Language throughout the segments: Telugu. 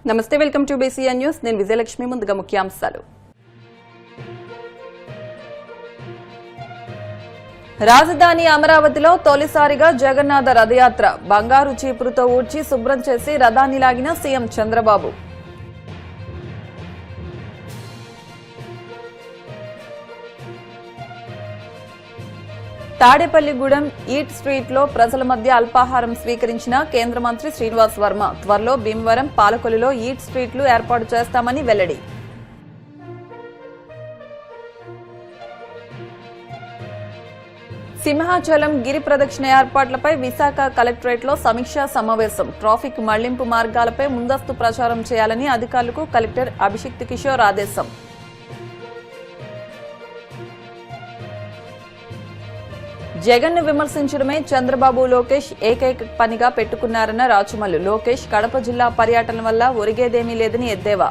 నమస్తే, వెల్కమ్ టు బీసీఎన్ న్యూస్. నేను విజయలక్ష్మి. ముందుగా ముఖ్యాంశాలు. రాజధాని అమరావతిలో తొలిసారిగా జగన్నాథ రథయాత్ర బంగారు చీపురుతో ఊడ్చి శుభ్రం చేసి రథాన్ని లాగిన CM Chandrababu. Tadepalligudem eat street లో ప్రజల మధ్య అల్పాహారం స్వీకరించిన కేంద్ర మంత్రి శ్రీనివాస్ వర్మ. త్వరలో భీమవరం, పాలకొల్లులో ఈట్ స్ట్రీట్లు ఏర్పాటు చేస్తామని వెల్లడి. సింహాచలం గిరి ప్రదక్షిణ ఏర్పాట్లపై విశాఖ కలెక్టరేట్లో సమీక్షా సమావేశం. ట్రాఫిక్ మళ్లింపు మార్గాలపై ముందస్తు ప్రచారం చేయాలని అధికారులకు కలెక్టర్ అభిషిక్త్ కిషోర్ ఆదేశం. జగన్ను విమర్శించడమే చంద్రబాబు, లోకేష్ ఏకైక పనిగా పెట్టుకున్నారన్న రాచమల్లు. లోకేష్ కడప జిల్లా పర్యటన వల్ల ఒరిగేదేమీ లేదని ఎద్దేవా.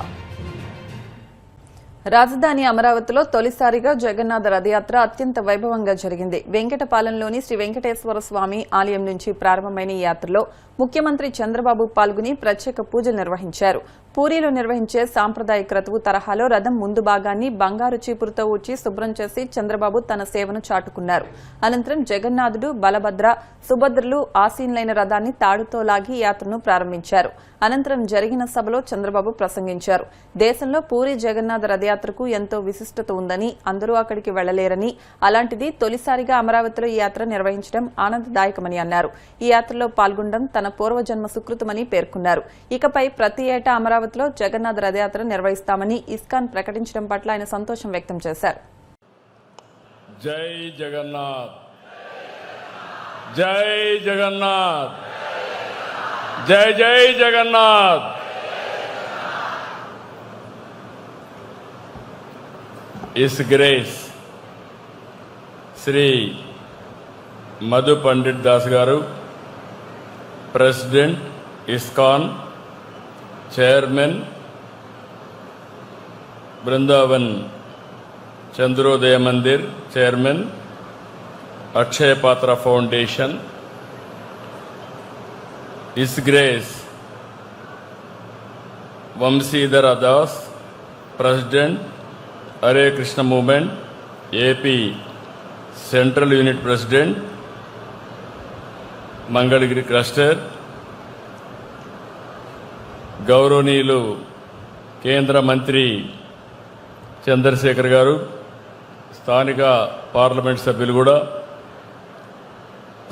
రాజధాని అమరావతిలో తొలిసారిగా జగన్నాథ రథయాత్ర అత్యంత వైభవంగా జరిగింది. వెంకటపాలెంలోని శ్రీ వెంకటేశ్వర స్వామి ఆలయం నుంచి ప్రారంభమైన ఈ యాత్రలో ముఖ్యమంత్రి చంద్రబాబు పాల్గొని ప్రత్యేక పూజలు నిర్వహించారు. పూరీలో నిర్వహించే సాంప్రదాయ క్రతువు తరహాలో రథం ముందు భాగాన్ని బంగారు చీపురుతో ఊడ్చి శుభ్రం చేసి చంద్రబాబు తన సేవను చాటుకున్నారు. అనంతరం జగన్నాథుడు, బలభద్ర, సుభద్రలు ఆసీనులైన రథాన్ని తాడుతో లాగి యాత్రను ప్రారంభించారు. అనంతరం జరిగిన సభలో చంద్రబాబు ప్రసంగించారు. దేశంలో పూరీ జగన్నాథ రథయాత్రకు ఎంతో విశిష్టత ఉందని, అందరూ అక్కడికి వెళ్లలేరని, అలాంటిది తొలిసారిగా అమరావతిలో ఈ యాత్ర నిర్వహించడం ఆనందదాయకమని అన్నారు. ఈ యాత్రలో పాల్గొనడం తన పూర్వజన్మ సుకృతమని పేర్కొన్నారు. ఇకపై ప్రతి ఏటా అమరావతిలో జగన్నాథ రథయాత్ర నిర్వహిస్తామని ఇస్కాన్ ప్రకటించడం పట్ల ఆయన సంతోషం వ్యక్తం చేశారు. జై జగన్నాథ్, జై జగన్నాథ్, జై జై జగన్నాథ్. इस ग्रेस श्री मधु पंडित दास गारू, president ISKCON, chairman Vrindavan Chandrodaya Mandir, chairman Akshaya Patra foundation, his grace Vamshidhar Das, president Hare Krishna movement, AP central unit president, Mangalagiri cluster, गौरवनीयुलु केंद्र मंत्री चंद्रशेखर गारू, स्थानिक पार्लमेंट सभ्युलु कूडा,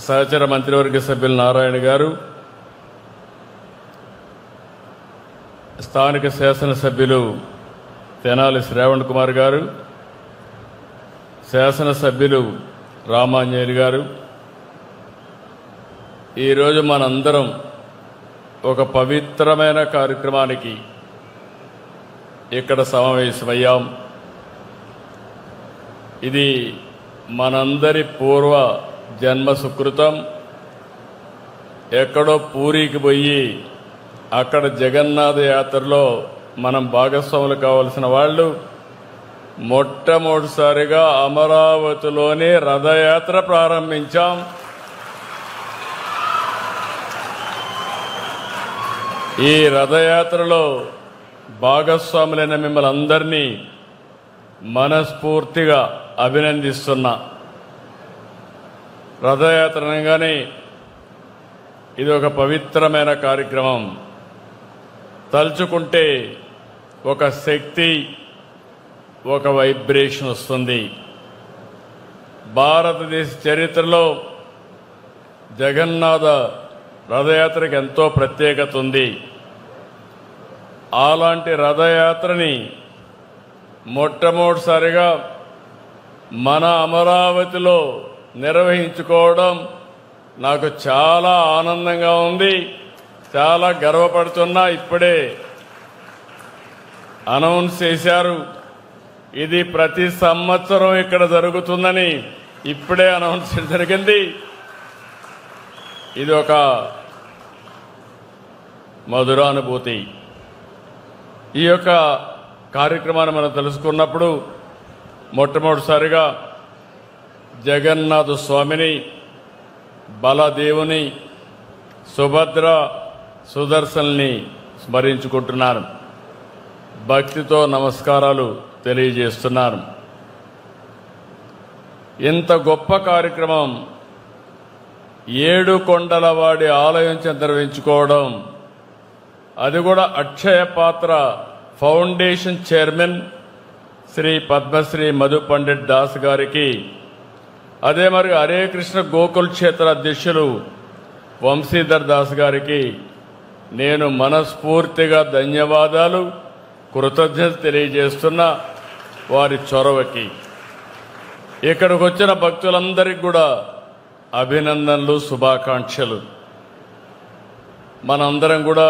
सहचर मंत्रिवर्ग सभ्युलु नारायण गारू, स्थानिक शासन सभ्युलु తెనాలి శ్రావణ్ కుమార్ గారు, శాసనసభ్యులు రామాంజనేయులు గారు, ఈరోజు మనందరం ఒక పవిత్రమైన కార్యక్రమానికి ఇక్కడ సమావేశమయ్యాం. ఇది మనందరి పూర్వ జన్మ సుకృతం. ఎక్కడో పూరికి పోయి అక్కడ జగన్నాథ యాత్రలో మనం భాగస్వాములు కావాల్సిన వాళ్ళు మొట్టమొదటిసారిగా అమరావతిలోనే రథయాత్ర ప్రారంభించాం. ఈ రథయాత్రలో భాగస్వాములైన మిమ్మల్ని అందరినీ మనస్ఫూర్తిగా అభినందిస్తున్నా. రథయాత్ర అనగానే ఇది ఒక పవిత్రమైన కార్యక్రమం. తలుచుకుంటే ఒక శక్తి, ఒక వైబ్రేషన్ వస్తుంది. భారతదేశ చరిత్రలో జగన్నాథ రథయాత్రకి ఎంతో ప్రత్యేకత ఉంది. అలాంటి రథయాత్రని మొట్టమొదటిసారిగా మన అమరావతిలో నిర్వహించుకోవడం నాకు చాలా ఆనందంగా ఉంది. చాలా గర్వపడుతున్నా. ఇప్పుడే అనౌన్స్ చేశారు, ఇది ప్రతి సంవత్సరం ఇక్కడ జరుగుతుందని. ఇప్పుడే అనౌన్స్ జరిగింది. ఇది ఒక మధురానుభూతి. ఈ యొక్క కార్యక్రమాన్ని మనం తెలుసుకున్నప్పుడు మొట్టమొదటిసారిగా జగన్నాథ స్వామిని, బలదేవుని, సుభద్ర, సుదర్శన్ని స్మరించుకుంటున్నాను. భక్తితో నమస్కారాలు తెలియజేస్తున్నాను. ఇంత గొప్ప కార్యక్రమం ఏడుకొండలవాడి ఆలయం నిర్వహించుకోవడం, అది కూడా అక్షయ పాత్ర ఫౌండేషన్ చైర్మన్ శ్రీ పద్మశ్రీ మధు పండిట్ దాస్ గారికి, అదే మరి హరే కృష్ణ గోకుల్ క్షేత్ర అధ్యక్షులు వంశీధర్ దాస్ గారికి నేను మనస్ఫూర్తిగా ధన్యవాదాలు, కృతజ్ఞతలు తెలియజేస్తున్న వారి చొరవకి. ఇక్కడికి వచ్చిన భక్తులందరికీ కూడా అభినందనలు, శుభాకాంక్షలు. మనందరం కూడా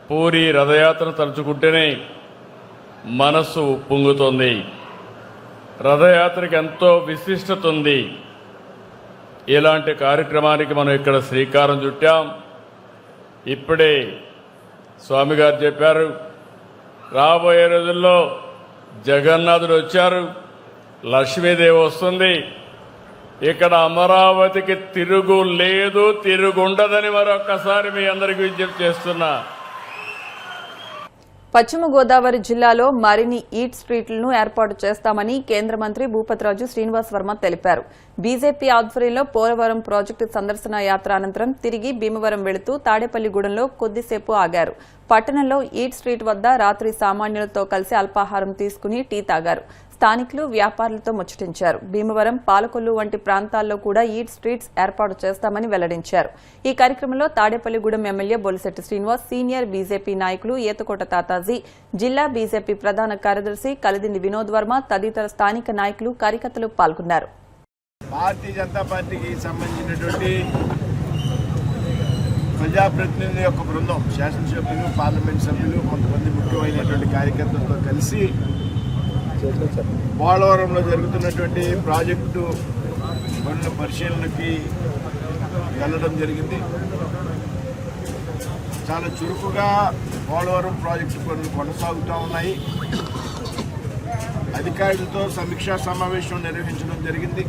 పూరి రథయాత్ర తలుచుకుంటేనే మనస్సు పొంగుతోంది. రథయాత్రకి ఎంతో విశిష్టత ఉంది. ఇలాంటి కార్యక్రమానికి మనం ఇక్కడ శ్రీకారం చుట్టాం. ఇప్పుడే స్వామి గారు చెప్పారు, రాబోయే రోజుల్లో జగన్నాథుడు వచ్చారు, లక్ష్మీదేవి వస్తుంది, ఇక్కడ అమరావతికి తిరుగు లేదు, తిరుగుండదని మరొక్కసారి మీ అందరికీ విజ్ఞప్తి చేస్తున్నా. పశ్చిమ గోదావరి జిల్లాలో మరిన్ని ఈట్ స్ట్రీట్లను ఏర్పాటు చేస్తామని కేంద్ర మంత్రి భూపతిరాజు శ్రీనివాస్ వర్మ తెలిపారు. బీజేపీ ఆధ్వర్యంలో పోలవరం ప్రాజెక్టు సందర్శన యాత్ర అనంతరం తిరిగి భీమవరం వెళుతూ తాడేపల్లిగూడెంలో కొద్దిసేపు ఆగారు. పట్టణంలో ఈట్ స్ట్రీట్ వద్ద రాత్రి సామాన్యులతో కలిసి అల్పాహారం తీసుకుని టీ తాగారు. స్థానికులు, వ్యాపారులతో ముచ్చటించారు. భీమవరం, పాలకొల్లు వంటి ప్రాంతాల్లో కూడా ఈట్ స్ట్రీట్స్ ఏర్పాటు చేస్తామని వెల్లడించారు. ఈ కార్యక్రమంలో Tadepalligudem MLA Bolisetti Srinivas, senior BJP నాయకులు ఏతకోట తాతాజీ, జిల్లా బీజేపీ ప్రధాన కార్యదర్శి కలిదిండి వినోద్ వర్మ తదితర స్థానిక నాయకులు, కార్యకర్తలు పాల్గొన్నారు. భారతీయ జనతా పార్టీకి సంబంధించినటువంటి ప్రజాప్రతినిధుల యొక్క బృందం, శాసనసభ్యులు, పార్లమెంట్ సభ్యులు, కొంతమంది ముఖ్యమైనటువంటి కార్యకర్తలతో కలిసి పోలవరంలో జరుగుతున్నటువంటి ప్రాజెక్టు పనుల పరిశీలనకి వెళ్ళడం జరిగింది. చాలా చురుకుగా పోలవరం ప్రాజెక్టు పనులు కొనసాగుతూ ఉన్నాయి. అధికారులతో సమీక్షా సమావేశం నిర్వహించడం జరిగింది.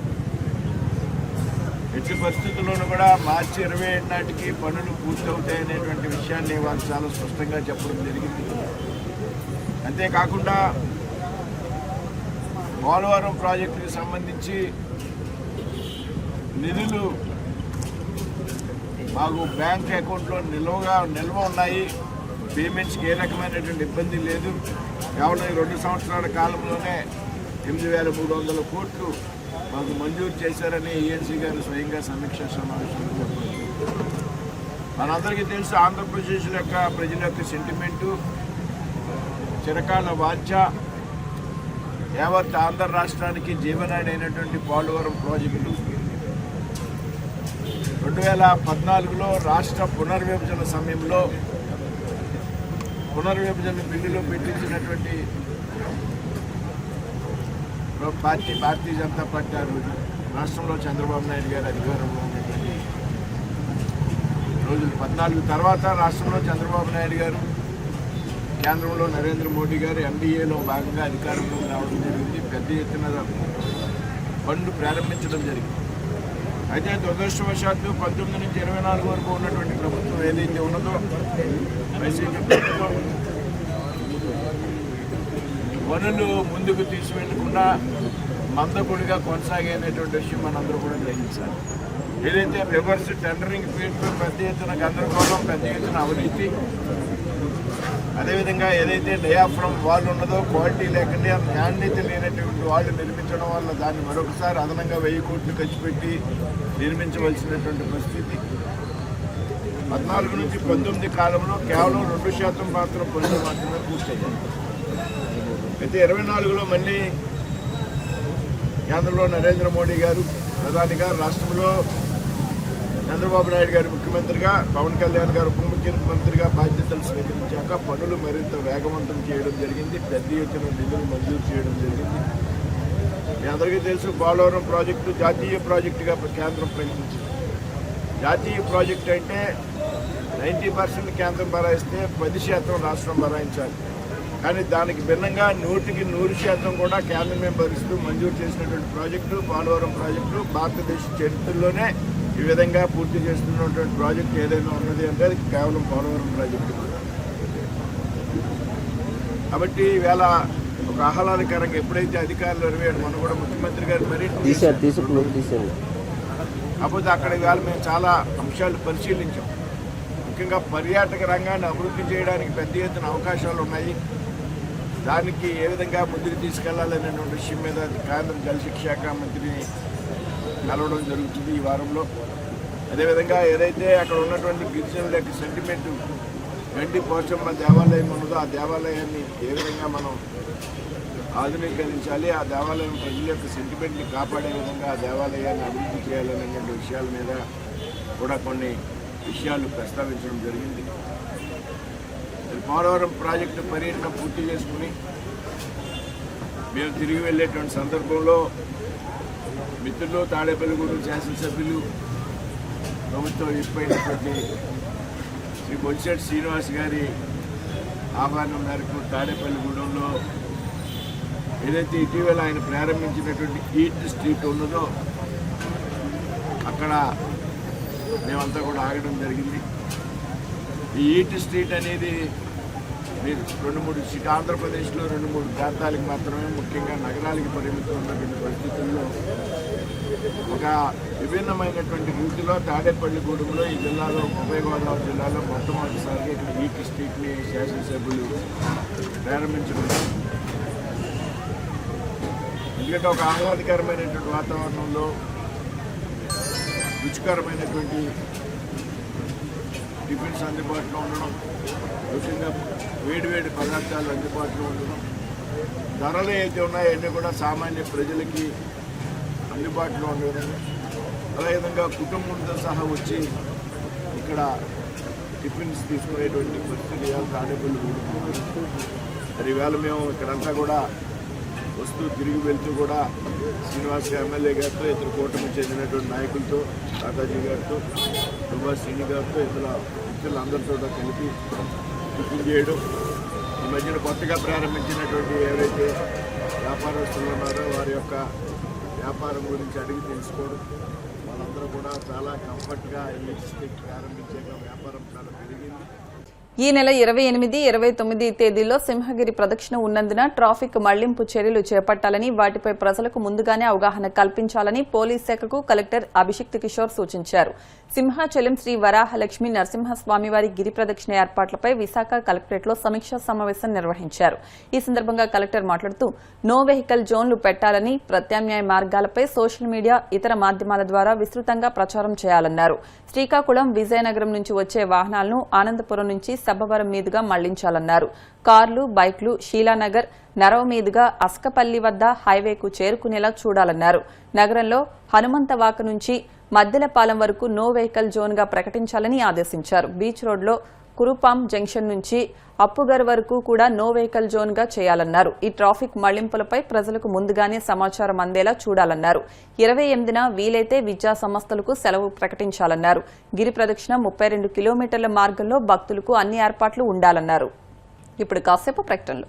ఎట్టి పరిస్థితుల్లోనూ కూడా మార్చి 27 నాటికి పనులు పూర్తవుతాయనేటువంటి విషయాన్ని వాళ్ళు చాలా స్పష్టంగా చెప్పడం జరిగింది. అంతేకాకుండా పోలవరం ప్రాజెక్టుకి సంబంధించి నిధులు మాకు బ్యాంక్ అకౌంట్లో నిల్వ ఉన్నాయి. పేమెంట్స్కి ఏ రకమైనటువంటి ఇబ్బంది లేదు. కేవలం 2 సంవత్సరాల కాలంలోనే 8,300 కోట్లు మాకు మంజూరు చేశారని ఈఎన్సీ గారు స్వయంగా సమీక్షా సమావేశంలో చెప్పారు. మనందరికీ తెలుసు, ఆంధ్రప్రదేశ్ యొక్క ప్రజల యొక్క సెంటిమెంటు, చిరకాల వాంఛ, యావత్ ఆంధ్ర రాష్ట్రానికి జీవనాడి అయినటువంటి పోలవరం ప్రాజెక్టు 2014లో రాష్ట్ర పునర్విభజన సమయంలో పునర్విభజన బిల్లులో పెట్టించినటువంటి భారతీయ జనతా పార్టీ ఆ రోజు రాష్ట్రంలో చంద్రబాబు నాయుడు గారు అధికారంలో ఉన్నటువంటి రోజులు 14 తర్వాత రాష్ట్రంలో చంద్రబాబు నాయుడు గారు, కేంద్రంలో నరేంద్ర మోడీ గారు ఎన్డీఏలో భాగంగా అధికారంలోకి రావడం జరిగింది. పెద్ద ఎత్తున పనులు ప్రారంభించడం జరిగింది. అయితే దురదృష్టవశాత్తు 19 నుంచి 24 వరకు ఉన్నటువంటి ప్రభుత్వం ఏదైతే ఉన్నదో వైసీపీ ప్రభుత్వం పనులు ముందుకు తీసుకెళ్లకుండా మందకొడిగా కొనసాగేటువంటి విషయం మనందరూ కూడా గ్రహించాలి. ఏదైతే రివర్స్ టెండరింగ్ పేరుతో పెద్ద ఎత్తున గందరగోళం, పెద్ద ఎత్తున అవినీతి, అదేవిధంగా ఏదైతే డయాఫ్రమ్ వాళ్ళు ఉన్నదో క్వాలిటీ లేకుండా నాణ్యత లేనటువంటి వాళ్ళు నిర్మించడం వల్ల దాన్ని మరొకసారి అదనంగా 1000 కోట్లు ఖర్చు పెట్టి నిర్మించవలసినటువంటి పరిస్థితి. 14 నుంచి 19 కాలంలో కేవలం 2% మాత్రం పనులు మాత్రమే పూర్తయ్యాయి. అయితే 24లో మళ్ళీ కేంద్రంలో నరేంద్ర మోడీ గారు ప్రధానిగా, రాష్ట్రంలో చంద్రబాబు నాయుడు గారు ముఖ్యమంత్రిగా, పవన్ కళ్యాణ్ గారు ఉప ముఖ్యమంత్రిగా బాధ్యతలు స్వీకరించాక పనులు మరింత వేగవంతం చేయడం జరిగింది. పెద్ద ఎత్తున నిధులు మంజూరు చేయడం జరిగింది. మీ అందరికీ తెలుసు, పోలవరం ప్రాజెక్టు జాతీయ ప్రాజెక్టుగా కేంద్రం ప్రకటించింది. జాతీయ ప్రాజెక్టు అంటే 90% కేంద్రం భరాయిస్తే 10% రాష్ట్రం భరాయించాలి. కానీ దానికి భిన్నంగా 100కి 100% కూడా కేంద్రమే భరిస్తూ మంజూరు చేసినటువంటి ప్రాజెక్టు పోలవరం ప్రాజెక్టు. భారతదేశ చరిత్రలోనే ఈ విధంగా పూర్తి చేస్తున్నటువంటి ప్రాజెక్టు ఏదైనా ఉన్నది అంటే అది కేవలం పోలవరం ప్రాజెక్టు. కాబట్టి ఈవేళ ఒక ఆహ్లాదకరంగా ఎప్పుడైతే అధికారులు నెరవేరు మనం కూడా ముఖ్యమంత్రి గారు మరీ తీసారు కాకపోతే అక్కడ ఈవేళ మేము చాలా అంశాలు పరిశీలించాం. ముఖ్యంగా పర్యాటక రంగాన్ని అభివృద్ధి చేయడానికి పెద్ద ఎత్తున అవకాశాలు ఉన్నాయి. దానికి ఏ విధంగా ముందుకు తీసుకెళ్లాలనేటువంటి విషయం మీద కేంద్ర జలశక్తి శాఖ మంత్రిని కలవడం జరుగుతుంది ఈ వారంలో. అదేవిధంగా ఏదైతే అక్కడ ఉన్నటువంటి గిరిజనుల యొక్క సెంటిమెంట్ గండి పోచమ్మ దేవాలయం ఉన్నదో ఆ దేవాలయాన్ని ఏ విధంగా మనం ఆధునీకరించాలి, ఆ దేవాలయం ప్రజల యొక్క సెంటిమెంట్ని కాపాడే విధంగా ఆ దేవాలయాన్ని అభివృద్ధి చేయాలనేటువంటి విషయాల మీద కూడా కొన్ని విషయాలు ప్రస్తావించడం జరిగింది. పోలవరం ప్రాజెక్టు పర్యటన పూర్తి చేసుకుని మేము తిరిగి వెళ్ళేటువంటి సందర్భంలో మిత్రులు తాడేపల్లిగూడెం శాసనసభ్యులు ప్రభుత్వం ఇప్పటినటువంటి శ్రీ బొలిశెట్టి శ్రీనివాస్ గారి ఆహ్వానం మేరకు తాడేపల్లిగూడెంలో ఏదైతే ఇటీవల ఆయన ప్రారంభించినటువంటి ఈట్ స్ట్రీట్ ఉన్నదో అక్కడ మేమంతా కూడా ఆగడం జరిగింది. ఈ ఈట్ స్ట్రీట్ అనేది ఆంధ్రప్రదేశ్లో 2-3 ప్రాంతాలకు మాత్రమే, ముఖ్యంగా నగరాలకి పరిమితం ఉన్నటువంటి పరిస్థితుల్లో ఒక విభిన్నమైనటువంటి రీతిలో తాడేపల్లిగూడెంలో ఈ జిల్లాలో ఉభయ గోదావరి జిల్లాలో మొట్టమొదటిసారిగా ఇక్కడ ఈట్ స్ట్రీట్ని శాసనసభ్యులు ప్రారంభించడం. ఎందుకంటే ఒక ఆహ్లాదకరమైనటువంటి వాతావరణంలో రుచికరమైనటువంటి టిఫిన్స్ అందుబాటులో ఉండడం, ముఖ్యంగా వేడివేడి పదార్థాలు అందుబాటులో ఉండడం, ధరలు ఏదైతే ఉన్నాయో అన్నీ కూడా సామాన్య ప్రజలకి అందుబాటులో ఉండే విధంగా, అదేవిధంగా కుటుంబంతో సహా వచ్చి ఇక్కడ టిఫిన్స్ తీసుకునేటువంటి పరిస్థితి ఇవాళ తాడేపల్లిగూడెం. మరి ఈవేళ మేము ఇక్కడంతా కూడా వస్తూ తిరిగి వెళ్తూ కూడా శ్రీనివాస్ ఎమ్మెల్యే గారితో, ఇతర కూటమి చెందినటువంటి నాయకులతో, తాతాజీ గారితో, దుబ్బా శ్రీని గారితో, ఇతర మిత్రులందరితో కలిపి టిఫిన్ చేయడం, ఈ మధ్యన కొత్తగా ప్రారంభించినటువంటి ఎవరైతే వ్యాపారస్తులు ఉన్నారో వారి యొక్క వ్యాపారం గురించి అడిగి తెలుసుకోవడం, వాళ్ళందరూ కూడా చాలా కంఫర్ట్గా ఈ స్టేట్ ప్రారంభించాక వ్యాపారం చాలా పెరిగింది. ఈ నెల 28, 29 తేదీల్లో సింహగిరి ప్రదక్షిణ ఉన్నందున ట్రాఫిక్ మళ్లింపు చర్యలు చేపట్టాలని, వాటిపై ప్రజలకు ముందుగానే అవగాహన కల్పించాలని పోలీస్ శాఖకు కలెక్టర్ అభిషిక్త్ కిషోర్ సూచించారు. సింహాచలం శ్రీ వరాహలక్ష్మి నరసింహస్వామివారి గిరి ప్రదక్షిణ ఏర్పాట్లపై విశాఖ కలెక్టరేట్లో సమీక్షా సమావేశం నిర్వహించారు. ఈ సందర్భంగా కలెక్టర్ మాట్లాడుతూ నో వెహికల్ జోన్లు పెట్టాలని, ప్రత్యామ్నాయ మార్గాలపై సోషల్ మీడియా, ఇతర మాధ్యమాల ద్వారా విస్తృతంగా ప్రచారం చేయాలన్నారు. శ్రీకాకుళం, విజయనగరం నుంచి వచ్చే వాహనాలను ఆనందపురం నుంచి సబ్బవరం మీదుగా మళ్లించాలన్నారు. కార్లు, బైక్లు షీలానగర్, నరవ మీదుగా అస్కపల్లి వద్ద హైవేకు చేరుకునేలా చూడాలన్నారు. నగరంలో హనుమంతవాక నుంచి మద్దెలపాలెం వరకు నో వెహికల్ జోన్ గా ప్రకటించాలని ఆదేశించారు. బీచ్ రోడ్లో కురుపాం జంక్షన్ నుంచి అప్పుగర్ వరకు కూడా నో వెహికల్ జోన్ గా చేయాలన్నారు. ఈ ట్రాఫిక్ మళ్లింపులపై ప్రజలకు ముందుగానే సమాచారం అందేలా చూడాలన్నారు. 28న వీలైతే విద్యా సంస్థలకు సెలవు ప్రకటించాలన్నారు. గిరి ప్రదక్షిణ 32 కిలోమీటర్ల మార్గంలో భక్తులకు అన్ని ఏర్పాట్లు ఉండాలన్నారు. ఇప్పుడు కాసేపు ప్రకటనలు.